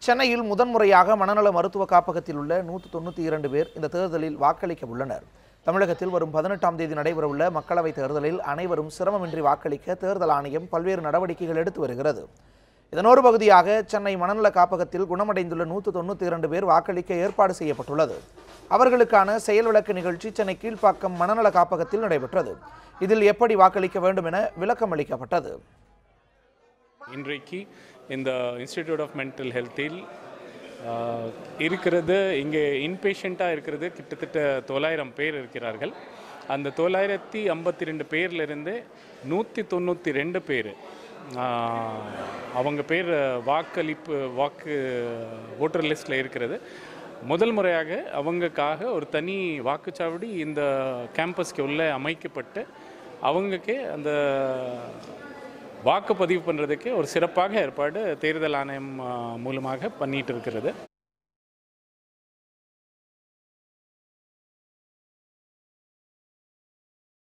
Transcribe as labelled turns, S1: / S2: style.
S1: சென்னையில் முதன்முறையாக மனநல மருத்துவ காப்பகத்தில் உள்ள 192 பேர் இந்த தேர்தலில் வாக்களிக்க உள்ளனர். தமிழகத்தில் வரும் 18ஆம் தேதி நடைபெறவுள்ள மக்களவைத் தேர்தலில் அனைவரும் சிரமமின்றி வாக்களிக்க தேர்தல் ஆணையம் பல்வேறு நடவடிக்கைகள் எடுத்து வருகிறது. இதனொரு பகுதியாக சென்னை மனநல காப்பகத்தில் குணமடைந்துள்ள 192 பேர் வாக்களிக்க ஏற்பாடு செய்யப்பட்டுள்ளது. அவர்களுக்கான செயல் விளக்க நிகழ்ச்சி சென்னை கீழ்ப்பாக்கம் மனநல காப்பகத்தில் நடைபெற்றது. இதில் எப்படி வாக்களிக்க வேண்டும் என விளக்கம் அளிக்கப்பட்டது.
S2: இன்றைக்கு இந்த இன்ஸ்டிடியூட் ஆஃப் மென்டல் ஹெல்த்தில் இருக்கிறது, இங்கே இன்பேஷண்ட்டாக இருக்கிறது கிட்டத்தட்ட 900 பேர் இருக்கிறார்கள். அந்த 952 பேர்லேருந்து 192 பேர் அவங்க பேர் வாக்கு ஓட்டர் லிஸ்ட்டில் இருக்கிறது. முதல் முறையாக அவங்களுக்காக ஒரு தனி வாக்குச்சாவடி இந்த கேம்பஸ்க்கு உள்ளே அமைக்கப்பட்டு அவங்களுக்கு அந்த வாக்குப்பதிவு பண்ணுறதுக்கு ஒரு சிறப்பாக ஏற்பாடு தேர்தல் ஆணையம் மூலமாக பண்ணிகிட்டு இருக்கிறது.